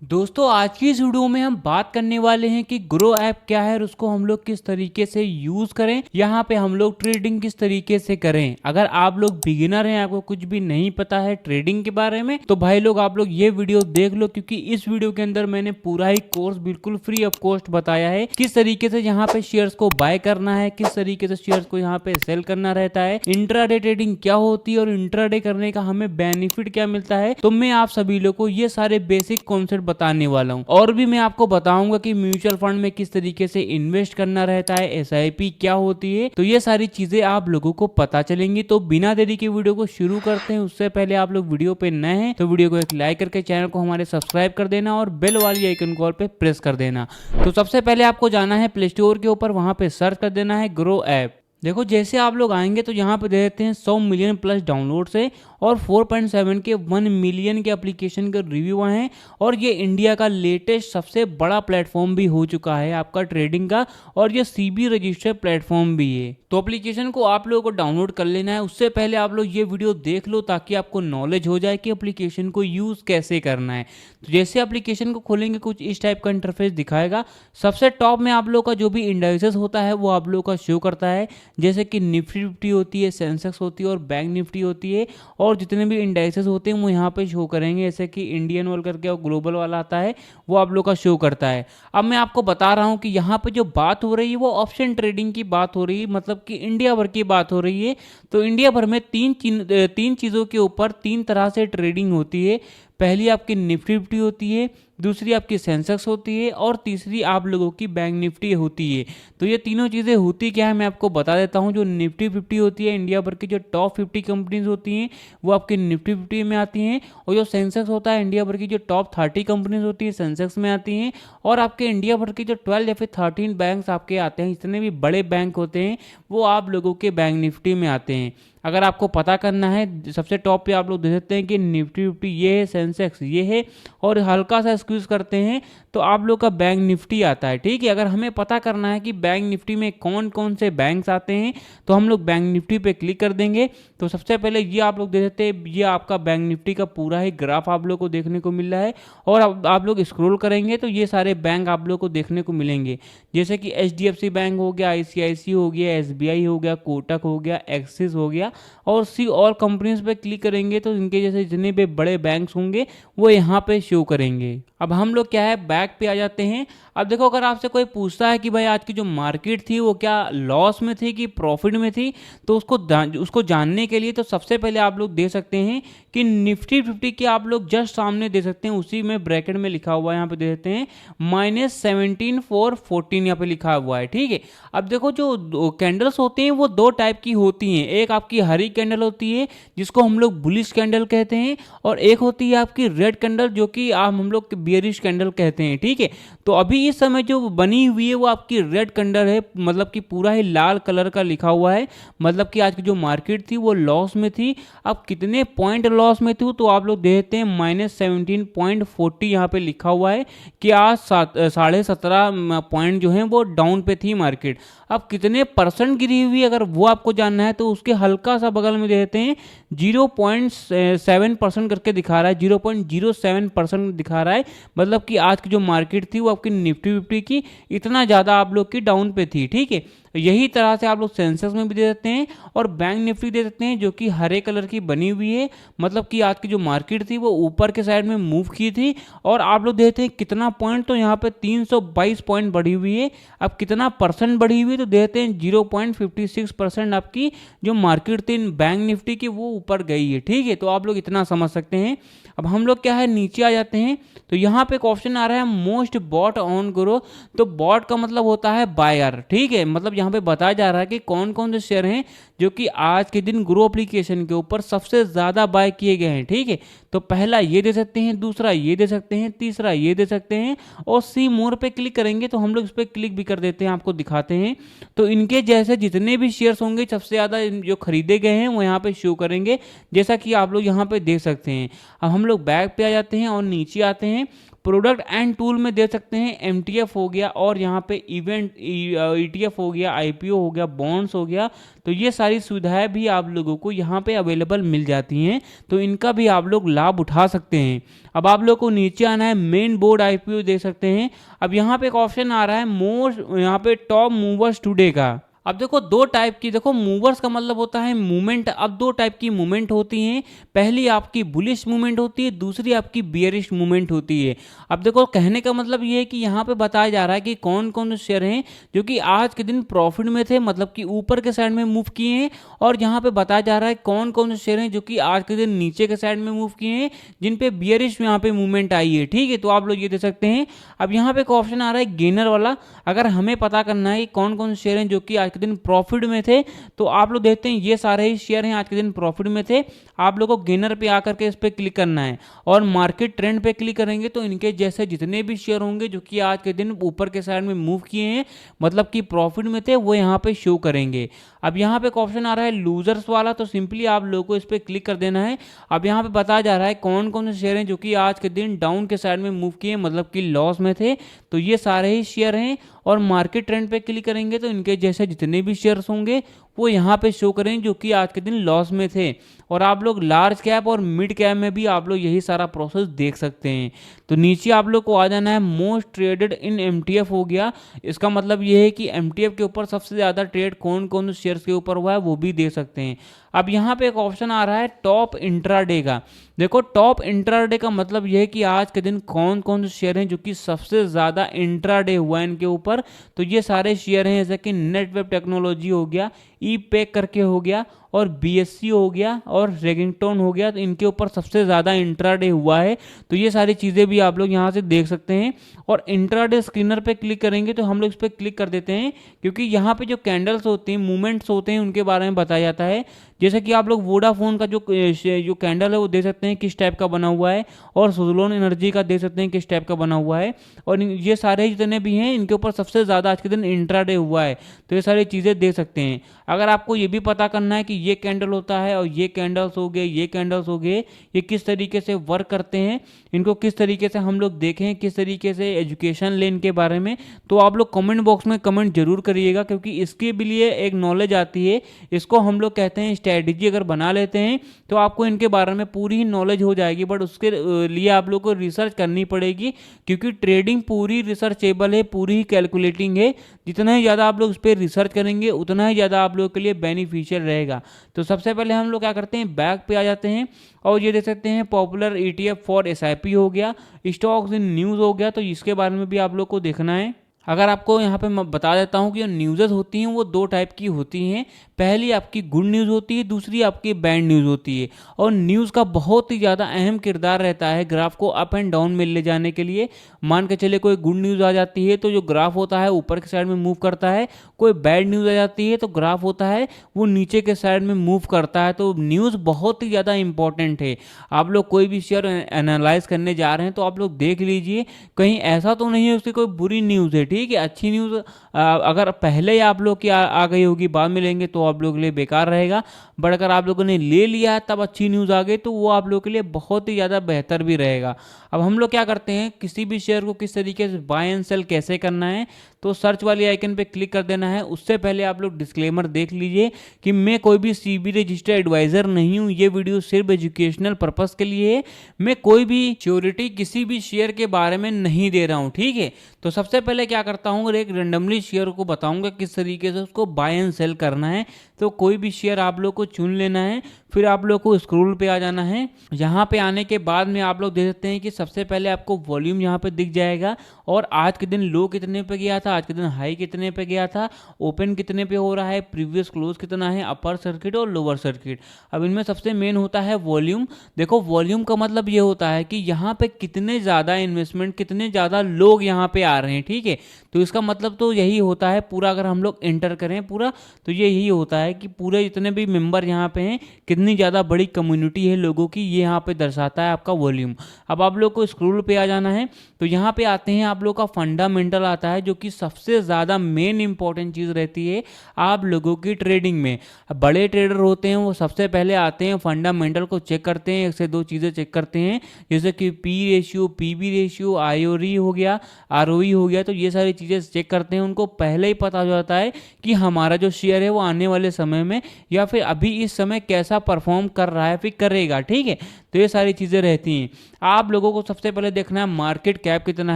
दोस्तों आज की इस वीडियो में हम बात करने वाले हैं कि ग्रो ऐप क्या है और उसको हम लोग किस तरीके से यूज करें। यहाँ पे हम लोग ट्रेडिंग किस तरीके से करें। अगर आप लोग बिगिनर हैं, आपको कुछ भी नहीं पता है ट्रेडिंग के बारे में, तो भाई लोग आप लोग ये वीडियो देख लो, क्योंकि इस वीडियो के अंदर मैंने पूरा ही कोर्स बिल्कुल फ्री ऑफ कॉस्ट बताया है किस तरीके से यहाँ पे शेयर्स को बाय करना है, किस तरीके से शेयर्स को यहाँ पे सेल करना रहता है, इंट्राडे ट्रेडिंग क्या होती है और इंट्राडे करने का हमें बेनिफिट क्या मिलता है। तो मैं आप सभी लोग को ये सारे बेसिक कॉन्सेप्ट बताने वाला हूं। और भी मैं आपको बताऊंगा कि म्यूचुअल फंड में किस तरीके से इन्वेस्ट करना रहता है, एसआईपी क्या होती है। तो ये सारी चीजें आप लोगों को पता चलेंगी। तो बिना देरी के वीडियो को शुरू करते हैं। उससे पहले आप लोग वीडियो पे नए हैं तो वीडियो को एक लाइक करके चैनल को हमारे सब्सक्राइब कर देना और बेल वाली आइकन कॉल पे प्रेस कर देना। तो सबसे पहले आपको जाना है प्ले स्टोर के ऊपर, वहां पे सर्च कर देना है ग्रो ऐप। देखो जैसे आप लोग आएंगे तो यहाँ पे दे देते हैं 100 मिलियन प्लस डाउनलोड से और 4.7 के 1 मिलियन के एप्लीकेशन के रिव्यू आए हैं। और ये इंडिया का लेटेस्ट सबसे बड़ा प्लेटफॉर्म भी हो चुका है आपका ट्रेडिंग का, और ये सीबी रजिस्टर्ड प्लेटफॉर्म भी है। तो एप्लीकेशन को आप लोगों को डाउनलोड कर लेना है। उससे पहले आप लोग ये वीडियो देख लो ताकि आपको नॉलेज हो जाए कि एप्लीकेशन को यूज कैसे करना है। तो जैसे एप्लीकेशन को खोलेंगे कुछ इस टाइप का इंटरफेस दिखाएगा। सबसे टॉप में आप लोग का जो भी इंडाइसेस होता है वो आप लोग का शो करता है, जैसे कि निफ्टी फिफ्टी होती है, सेंसेक्स होती है और बैंक निफ्टी होती है। और जितने भी इंडाइसेस होते हैं वो यहाँ पे शो करेंगे, जैसे कि इंडियन वाल करके और ग्लोबल वाला आता है वो आप लोग का शो करता है। अब मैं आपको बता रहा हूँ कि यहाँ पे जो बात हो रही है वो ऑप्शन ट्रेडिंग की बात हो रही है, मतलब कि इंडिया भर की बात हो रही है। तो इंडिया भर में तीन चीज़ों के ऊपर तीन तरह से ट्रेडिंग होती है। पहली आपकी निफ्टी फिफ्टी होती है, दूसरी आपकी सेंसेक्स होती है और तीसरी आप लोगों की बैंक निफ्टी होती है। तो ये तीनों चीज़ें होती क्या है मैं आपको बता देता हूँ। जो निफ्टी फिफ्टी होती है, इंडिया भर की जो टॉप 50 कंपनीज होती हैं वो आपकी निफ्टी फिफ्टी में आती हैं। और जो सेंसेक्स होता है, इंडिया भर की जो टॉप 30 कंपनीज होती है सेंसेक्स में आती हैं। और आपके इंडिया भर के जो 12 या फिर 13 बैंक आपके आते हैं, जितने भी बड़े बैंक होते हैं वो आप लोगों के बैंक निफ्टी में आते हैं। अगर आपको पता करना है, सबसे टॉप पे आप लोग देख सकते हैं कि निफ्टी फिफ्टी ये है, सेंसेक्स ये है, और हल्का सा स्क्यूज करते हैं तो आप लोग का बैंक निफ्टी आता है। ठीक है, अगर हमें पता करना है कि बैंक निफ्टी में कौन कौन से बैंक्स आते हैं तो हम लोग बैंक निफ्टी पे क्लिक कर देंगे। तो सबसे पहले ये आप लोग देख सकते हैं, ये आपका बैंक निफ्टी का पूरा ही ग्राफ आप लोग को देखने को मिल रहा है। और अब आप लोग स्क्रॉल करेंगे तो ये सारे बैंक आप लोग को देखने को मिलेंगे, जैसे कि एचडीएफसी बैंक हो गया, आईसीआईसी हो गया, एसबीआई हो गया, कोटक हो गया, एक्सिस हो गया। और कंपनीज पे क्लिक करेंगे तो इनके जैसे जितने भी बड़े बैंक्स होंगे वो यहाँ पे शो करेंगे। अब हम लोग क्या है बैक पे आ जाते हैं। अब देखो अगर आपसे कोई पूछता है कि भाई आज की जो मार्केट थी वो क्या लॉस में थी कि प्रॉफिट में थी, तो उसको जानने के लिए तो सबसे पहले आप लोग दे सकते हैं कि निफ्टी फिफ्टी के आप लोग जस्ट सामने दे सकते हैं, उसी में ब्रैकेट में लिखा हुआ है, यहाँ पे दे सकते हैं -17 for 14 यहाँ पे लिखा हुआ है। ठीक है, अब देखो जो कैंडल्स होते हैं वो दो टाइप की होती हैं। एक आपकी हरी कैंडल होती है जिसको हम लोग बुलिश कैंडल कहते हैं, और एक होती है आपकी रेड कैंडल जो कि हम लोग बियरिश कैंडल कहते हैं। ठीक है, तो अभी इस समय जो बनी हुई है वो आपकी रेड कैंडल है, मतलब कि पूरा ही लाल कलर का लिखा हुआ है, मतलब कि आज की जो मार्केट थी वो लॉस में थी। अब कितने पॉइंट लॉस में थी तो आप लोग देखते हैं -17.40 यहाँ पे लिखा हुआ है कि आज 17.5 पॉइंट जो है वो डाउन पे थी मार्केट। अब कितने परसेंट गिरी हुई अगर वो आपको जानना है तो उसके हल्का सा बगल में देते हैं 0.7% करके दिखा रहा है, 0.07% दिखा रहा है। मतलब कि आज की जो मार्केट थी वो आपकी निफ्टी फिफ्टी की इतना ज़्यादा आप लोग की डाउन पे थी। ठीक है, यही तरह से आप लोग सेंसेक्स में भी दे देते हैं और बैंक निफ्टी दे देते हैं जो कि हरे कलर की बनी हुई है, मतलब कि आज की जो मार्केट थी वो ऊपर के साइड में मूव की थी। और आप लोग देते हैं कितना पॉइंट, तो यहाँ पे 322 पॉइंट बढ़ी हुई है। अब कितना परसेंट बढ़ी हुई है तो देते हैं 0.56% आपकी जो मार्केट थी बैंक निफ्टी की वो ऊपर गई है। ठीक है, तो आप लोग इतना समझ सकते हैं। अब हम लोग क्या है नीचे आ जाते हैं तो यहाँ पे एक ऑप्शन आ रहा है मोस्ट बॉट ऑन ग्रो। तो बॉट का मतलब होता है बायर। ठीक है, मतलब यहाँ पे बताया जा रहा है कि कौन कौन से शेयर हैं जो कि आज के दिन ग्रो एप्लीकेशन के ऊपर सबसे ज्यादा बाय किए गए हैं। ठीक है, तो पहला ये दे सकते हैं, दूसरा ये दे सकते हैं, तीसरा ये दे सकते हैं, और सी मोर पे क्लिक करेंगे तो हम लोग इस पर क्लिक भी कर देते हैं, आपको दिखाते हैं। तो इनके जैसे जितने भी शेयर्स होंगे सबसे ज्यादा जो खरीदे गए हैं वो यहाँ पे शो करेंगे, जैसा कि आप लोग यहाँ पे देख सकते हैं। अब हम लोग बैक पे आ जाते हैं और नीचे आते हैं। प्रोडक्ट एंड टूल में दे सकते हैं एमटीएफ हो गया, और यहाँ पे इवेंट ईटीएफ हो गया, आईपीओ हो गया, बॉन्ड्स हो गया। तो ये सारी सुविधाएं भी आप लोगों को यहाँ पे अवेलेबल मिल जाती हैं, तो इनका भी आप लोग लाभ उठा सकते हैं। अब आप लोग को नीचे आना है, मेन बोर्ड आईपीओ देख सकते हैं। अब यहाँ पे एक ऑप्शन आ रहा है मोस्ट, यहाँ पे टॉप मूवर्स टुडे का। अब देखो दो टाइप की, देखो मूवर्स का मतलब होता है मूवमेंट। अब दो टाइप की मूवमेंट होती हैं, पहली आपकी बुलिश मूवमेंट होती है, दूसरी आपकी बियरिश मूवमेंट होती है। अब देखो कहने का मतलब ये है कि यहाँ पे बताया जा रहा है कि कौन कौन से शेयर हैं जो कि आज के दिन प्रॉफिट में थे, मतलब कि ऊपर के साइड में मूव किए हैं, और यहाँ पे बताया जा रहा है कौन कौन से शेयर हैं जो कि आज के दिन नीचे के साइड में मूव किए हैं, जिन पे बियरिश यहाँ पे मूवमेंट आई है। ठीक है, तो आप लोग ये देख सकते हैं। अब यहाँ पे एक ऑप्शन आ रहा है गेनर वाला। अगर हमें पता करना है कि कौन कौन से शेयर हैं जो कि आज के दिन प्रॉफिट में थे, तो आप लोग देखते हैं ये सारे ही शेयर हैं आज के दिन प्रॉफिट में थे। आप लोगों को गेनर पे आकर के इस पे क्लिक करना है और मार्केट ट्रेंड पे क्लिक करेंगे तो इनके जैसे जितने भी शेयर होंगे जो कि आज के दिन ऊपर के साइड में मूव किए हैं, मतलब कि प्रॉफिट में थे, वो यहाँ पे शो करेंगे। अब यहाँ पे एक ऑप्शन आ रहा है लूजर्स वाला, तो सिंपली आप लोगों को इस पे क्लिक कर देना है। अब यहाँ पे बताया जा रहा है कौन कौन से शेयर हैं जो कि आज के दिन डाउन के साइड में मूव किए, मतलब कि लॉस में थे, तो ये सारे ही शेयर हैं। और मार्केट ट्रेंड पे क्लिक करेंगे तो इनके जैसे जितने भी शेयर्स होंगे वो यहाँ पे शो करेंगे जो कि आज के दिन लॉस में थे। और आप लोग लार्ज कैप और मिड कैप में भी आप लोग यही सारा प्रोसेस देख सकते हैं। तो नीचे आप लोग को आ जाना है, मोस्ट ट्रेडेड इन एमटीएफ हो गया। इसका मतलब ये है कि एमटीएफ के ऊपर सबसे ज़्यादा ट्रेड कौन कौन से शेयर्स के ऊपर हुआ है वो भी देख सकते हैं। अब यहाँ पे एक ऑप्शन आ रहा है टॉप इंट्राडे का। देखो टॉप इंट्राडे का मतलब यह है कि आज के दिन कौन कौन से शेयर हैं जो कि सबसे ज़्यादा इंट्राडे हुआ है इनके ऊपर। तो ये सारे शेयर हैं जैसे कि नेटवेब टेक्नोलॉजी हो गया, ई पैक करके हो गया, और बीएससी हो गया, और रेगिंगटन हो गया। तो इनके ऊपर सबसे ज़्यादा इंट्राडे हुआ है। तो ये सारी चीज़ें भी आप लोग यहाँ से देख सकते हैं। और इंट्राडे स्क्रीनर पे क्लिक करेंगे तो हम लोग इस पर क्लिक कर देते हैं, क्योंकि यहाँ पे जो कैंडल्स होते हैं, मूवमेंट्स होते हैं, उनके बारे में बताया जाता है। जैसे कि आप लोग वोडाफोन का जो कैंडल है वो देख सकते हैं किस टाइप का बना हुआ है, और सुजलोन एनर्जी का देख सकते हैं किस टाइप का बना हुआ है। और ये सारे जितने भी हैं इनके ऊपर सबसे ज़्यादा आज के दिन इंट्राडे हुआ है। तो ये सारी चीज़ें देख सकते हैं। अगर आपको ये भी पता करना है कि ये कैंडल होता है और ये कैंडल्स हो गए, ये कैंडल्स हो गए, ये किस तरीके से वर्क करते हैं, इनको किस तरीके से हम लोग देखें, किस तरीके से एजुकेशन लें इनके बारे में, तो आप लोग कमेंट बॉक्स में कमेंट जरूर करिएगा, क्योंकि इसके भी लिए एक नॉलेज आती है। इसको हम लोग कहते हैं स्ट्रैटेजी। अगर बना लेते हैं तो आपको इनके बारे में पूरी नॉलेज हो जाएगी, बट उसके लिए आप लोग को रिसर्च करनी पड़ेगी, क्योंकि ट्रेडिंग पूरी रिसर्चेबल है, पूरी ही कैलकुलेटिंग है। जितना ही ज़्यादा आप लोग इस पर रिसर्च करेंगे उतना ही ज़्यादा आप लोगों के लिए बेनिफिशियल रहेगा। तो सबसे पहले हम लोग क्या करते हैं, बैक पे आ जाते हैं, और ये देख सकते हैं पॉपुलर ईटीएफ फॉर एसआईपी हो गया, स्टॉक्स इन न्यूज़ हो गया। तो इसके बारे में भी आप लोग को देखना है। अगर आपको यहाँ पे मैं बता देता हूँ कि जो न्यूज़ेस होती हैं वो दो टाइप की होती हैं। पहली आपकी गुड न्यूज़ होती है, दूसरी आपकी बैड न्यूज़ होती है। और न्यूज़ का बहुत ही ज़्यादा अहम किरदार रहता है ग्राफ को अप एंड डाउन में ले जाने के लिए। मान के चले कोई गुड न्यूज़ आ जाती है तो जो ग्राफ होता है ऊपर के साइड में मूव करता है, कोई बैड न्यूज़ आ जाती है तो ग्राफ होता है वो नीचे के साइड में मूव करता है। तो न्यूज़ बहुत ही ज़्यादा इंपॉर्टेंट है। आप लोग कोई भी शेयर एनालाइज करने जा रहे हैं तो आप लोग देख लीजिए कहीं ऐसा तो नहीं है उसकी कोई बुरी न्यूज़ है। ठीक है, अच्छी न्यूज़ अगर पहले ही आप लोग की आ गई होगी, बाद में लेंगे तो आप लोगों के लिए बेकार रहेगा। बट अगर आप लोगों ने ले लिया तब अच्छी न्यूज़ आ गई तो वो आप लोगों के लिए बहुत ही ज़्यादा बेहतर भी रहेगा। अब हम लोग क्या करते हैं, किसी भी शेयर को किस तरीके से बाय एंड सेल कैसे करना है, तो सर्च वाली आइकन पे क्लिक कर देना है। उससे पहले आप लोग डिस्क्लेमर देख लीजिए कि मैं कोई भी सीबी रजिस्टर्ड एडवाइजर नहीं हूँ। ये वीडियो सिर्फ एजुकेशनल पर्पस के लिए है। मैं कोई भी श्योरिटी किसी भी शेयर के बारे में नहीं दे रहा हूँ। ठीक है, तो सबसे पहले क्या करता हूँ, एक रेंडमली शेयर को बताऊंगा किस तरीके से उसको बाय एंड सेल करना है। तो कोई भी शेयर आप लोग को चुन लेना है, फिर आप लोग को स्क्रोल पे आ जाना है। यहाँ पे आने के बाद में आप लोग देख सकते हैं कि सबसे पहले आपको वॉल्यूम यहाँ पे दिख जाएगा, और आज के दिन लो कितने पे गया था, आज के दिन हाई कितने पे गया था, ओपन कितने पे हो रहा है, प्रीवियस क्लोज कितना है, अपर सर्किट और लोअर सर्किट। अब इनमें सबसे मेन होता है वॉल्यूम। देखो वॉल्यूम का मतलब ये होता है कि यहाँ पे कितने ज़्यादा इन्वेस्टमेंट, कितने ज़्यादा लोग यहाँ पे आ रहे हैं। ठीक है, तो इसका मतलब तो यही होता है पूरा, अगर हम लोग एंटर करें पूरा, तो ये यही होता है कि पूरे जितने भी मेंबर यहाँ पे हैं, कितनी ज़्यादा बड़ी कम्युनिटी है लोगों की, ये यहाँ पे दर्शाता है आपका वॉल्यूम। अब आप लोग को स्क्रोल पे आ जाना है, तो यहाँ पे आते हैं आप लोग का फंडामेंटल आता है, जो कि सबसे ज़्यादा मेन इंपॉर्टेंट चीज़ रहती है आप लोगों की ट्रेडिंग में। बड़े ट्रेडर होते हैं वो सबसे पहले आते हैं फंडामेंटल को चेक करते हैं, एक से दो चीज़ें चेक करते हैं, जैसे कि पी रेशियो, पीबी रेशियो, आईओरी हो गया, आरओई हो गया। तो ये सारी चीज़ें चेक करते हैं। उनको पहले ही पता हो जाता है कि हमारा जो शेयर है वो आने वाले समय में या फिर अभी इस समय कैसा परफॉर्म कर रहा है फिर करेगा, ठीक है। तो ये सारी चीज़ें रहती हैं। आप लोगों को सबसे पहले देखना है मार्केट कैप कितना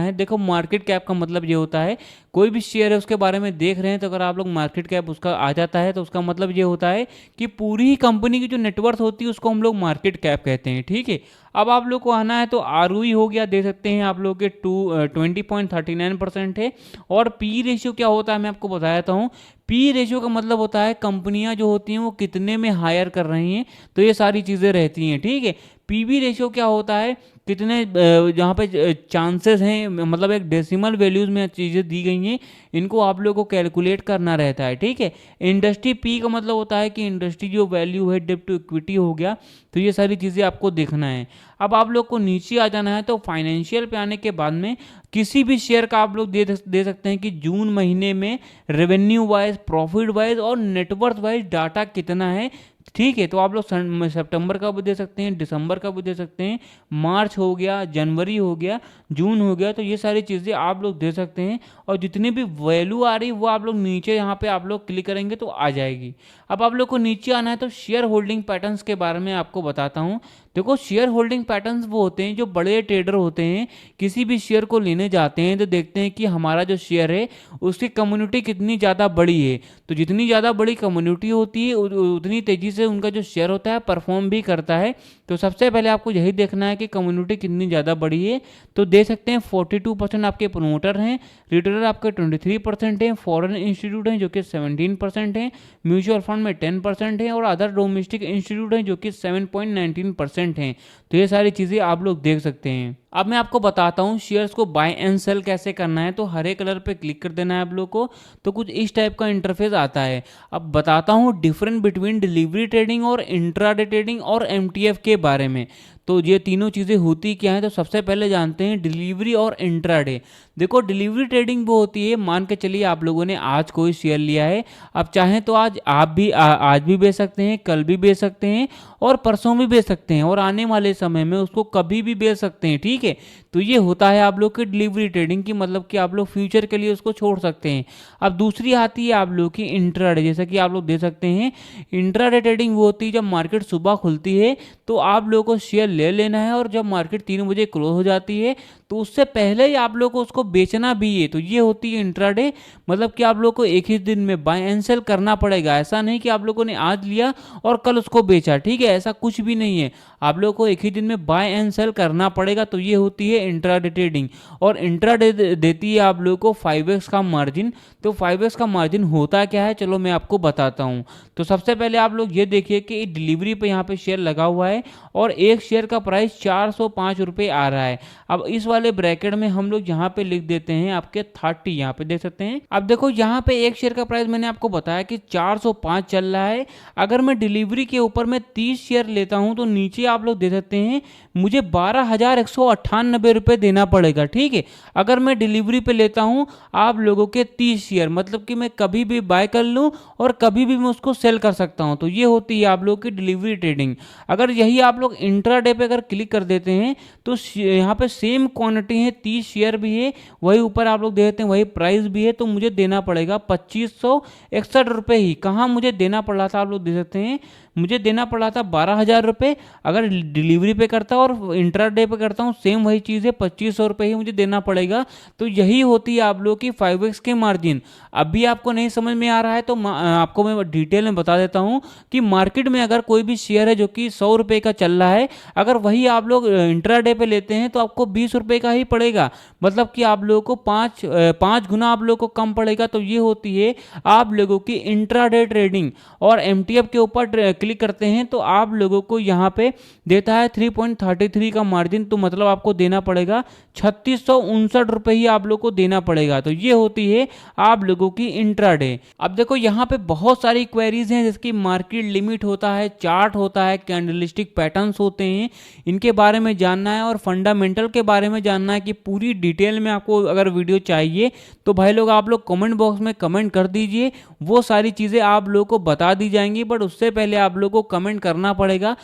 है। देखो मार्केट कैप का मतलब ये होता है कोई भी शेयर है उसके बारे में देख रहे हैं तो अगर आप लोग मार्केट कैप उसका आ जाता है तो उसका मतलब ये होता है कि पूरी ही कंपनी की जो नेटवर्थ होती है उसको हम लोग मार्केट कैप कहते हैं, ठीक है। अब आप लोग को आना है तो आरओई हो गया, दे सकते हैं आप लोग के 20.39% है। और पी रेशियो क्या होता है मैं आपको बता देता हूँ। पी रेशियो का मतलब होता है कंपनियां जो होती हैं वो कितने में हायर कर रही हैं, तो ये सारी चीज़ें रहती हैं, ठीक है। पीवी रेशियो क्या होता है, कितने जहाँ पे चांसेस हैं, मतलब एक डेसिमल वैल्यूज में चीज़ें दी गई हैं, इनको आप लोगों को कैलकुलेट करना रहता है, ठीक है। इंडस्ट्री पी का मतलब होता है कि इंडस्ट्री जो वैल्यू है डेब्ट टू इक्विटी हो गया, तो ये सारी चीज़ें आपको देखना है। अब आप लोग को नीचे आ जाना है तो फाइनेंशियल पे आने के बाद में किसी भी शेयर का आप लोग दे सकते हैं कि जून महीने में रेवेन्यू वाइज, प्रॉफिट वाइज और नेटवर्थ वाइज डाटा कितना है, ठीक है। तो आप लोग सितंबर का भी दे सकते हैं, दिसंबर का भी दे सकते हैं, मार्च हो गया, जनवरी हो गया, जून हो गया, तो ये सारी चीज़ें आप लोग दे सकते हैं। और जितनी भी वैल्यू आ रही है वो आप लोग नीचे यहाँ पे आप लोग क्लिक करेंगे तो आ जाएगी। अब आप लोग को नीचे आना है तो शेयर होल्डिंग पैटर्न्स के बारे में आपको बताता हूँ। देखो शेयर होल्डिंग पैटर्न्स वो होते हैं जो बड़े ट्रेडर होते हैं, किसी भी शेयर को लेने जाते हैं तो देखते हैं कि हमारा जो शेयर है उसकी कम्युनिटी कितनी ज़्यादा बड़ी है। तो जितनी ज़्यादा बड़ी कम्युनिटी होती है उतनी तेज़ी से उनका जो शेयर होता है परफॉर्म भी करता है। तो सबसे पहले आपको यही देखना है कि कम्युनिटी कितनी ज़्यादा बड़ी है। तो देख सकते हैं 42% आपके प्रमोटर हैं, रिटेलर आपके 23% हैं, फॉरेन इंस्टीट्यूट हैं जो कि 17% हैं, म्यूचुअल फंड में 10% है और अदर डोमेस्टिक इंस्टीट्यूट हैं जो कि 7.19% हैं। तो ये सारी चीज़ें आप लोग देख सकते हैं। अब मैं आपको बताता हूँ शेयर्स को बाय एंड सेल कैसे करना है। तो हरे कलर पे क्लिक कर देना है आप लोग को, तो कुछ इस टाइप का इंटरफेस आता है। अब बताता हूँ डिफरेंस बिटवीन डिलीवरी ट्रेडिंग और इंट्राडे ट्रेडिंग और एमटीएफ के बारे में। तो ये तीनों चीज़ें होती क्या हैं, तो सबसे पहले जानते हैं डिलीवरी और इंट्राडे। देखो डिलीवरी ट्रेडिंग वो होती है, मान के चलिए आप लोगों ने आज कोई शेयर लिया है, अब चाहें तो आज भी बेच सकते हैं, कल भी बेच सकते हैं और परसों भी बेच सकते हैं और आने वाले समय में उसको कभी भी बेच सकते हैं, ठीक है। तो ये होता है आप लोग की डिलीवरी ट्रेडिंग की, मतलब कि आप लोग फ्यूचर के लिए उसको छोड़ सकते हैं। अब दूसरी आती है आप लोग की इंट्राडे, जैसा कि आप लोग दे सकते हैं। इंट्राडे ट्रेडिंग वो होती है जब मार्केट सुबह खुलती है तो आप लोगों को शेयर ले लेना है और जब मार्केट 3 बजे क्लोज हो जाती है तो उससे पहले ही आप लोग को उसको बेचना भी है। तो ये होती है इंट्राडे, मतलब कि आप लोग को एक ही दिन में बाय एंड सेल करना पड़ेगा। ऐसा नहीं कि आप लोगों ने आज लिया और कल उसको बेचा, ठीक है, ऐसा कुछ भी नहीं है। आप लोग को एक ही दिन में बाय एंड सेल करना पड़ेगा। तो ये होती है इंट्राडे ट्रेडिंग। और इंट्राडे देती है आप लोग को 5x का मार्जिन। तो 5x का मार्जिन होता क्या है, चलो मैं आपको बताता हूँ। तो सबसे पहले आप लोग ये देखिए कि डिलीवरी पे यहाँ पे शेयर लगा हुआ है और एक शेयर का प्राइस 405 रुपये आ रहा है। अब इस वाले ब्रैकेट में हम लोग यहाँ पे लिख देते हैं आपके 30, यहाँ पे देख सकते हैं। अब देखो यहाँ पे एक शेयर का प्राइस मैंने आपको बताया कि 405 चल रहा है। अगर मैं डिलीवरी के ऊपर में 30 शेयर लेता हूँ तो नीचे आप लोग दे सकते हैं मुझे 12,198 रुपये देना पड़ेगा, ठीक है। अगर मैं डिलीवरी पे लेता हूँ आप लोगों के 30 शेयर, मतलब कि मैं कभी भी बाय कर लूँ और कभी भी मैं उसको सेल कर सकता हूँ। तो ये होती है आप लोग की डिलीवरी ट्रेडिंग। अगर यही आप लोग इंट्राडे पे अगर क्लिक कर देते हैं तो यहाँ पे सेम क्वांटिटी है, 30 शेयर भी है, वही ऊपर आप लोग देते हैं, वही प्राइस भी है, तो मुझे देना पड़ेगा 2561 रुपये ही। कहाँ मुझे देना पड़ रहा था आप लोग दे सकते हैं, मुझे देना पड़ा था 12,000 रुपये। अगर डिलीवरी पे करता और इंट्राडे पे करता हूँ सेम वही चीज़ है, 2500 रुपये ही मुझे देना पड़ेगा। तो यही होती है आप लोग की 5x के मार्जिन। अभी आपको नहीं समझ में आ रहा है तो आपको मैं डिटेल में बता देता हूँ कि मार्केट में अगर कोई भी शेयर है जो कि 100 रुपये का चल रहा है, अगर वही आप लोग इंट्राडे पे लेते हैं तो आपको 20 रुपये का ही पड़ेगा, मतलब कि आप लोगों को पाँच गुना आप लोगों को कम पड़ेगा। तो ये होती है आप लोगों की इंट्राडे ट्रेडिंग। और एमटीएफ के ऊपर क्लिक करते हैं तो आप लोगों को यहाँ पे देता है 3.33 का मार्जिन। तो मतलब आपको देना पड़ेगा 3659 रुपये ही आप लोग को देना पड़ेगा। तो ये होती है आप लोगों की इंट्राडे। अब देखो यहाँ पे बहुत सारी क्वेरीज हैं, जिसकी मार्केट लिमिट होता है, चार्ट होता है, कैंडलस्टिक पैटर्न्स होते हैं, इनके बारे में जानना है और फंडामेंटल के बारे में जानना है कि पूरी डिटेल में आपको अगर वीडियो चाहिए तो भाई लोग आप लोग कमेंट बॉक्स में कमेंट कर दीजिए, वो सारी चीज़ें आप लोगों को बता दी जाएंगी। बट उससे पहले आप लोग को कमेंट करना पड़ेगा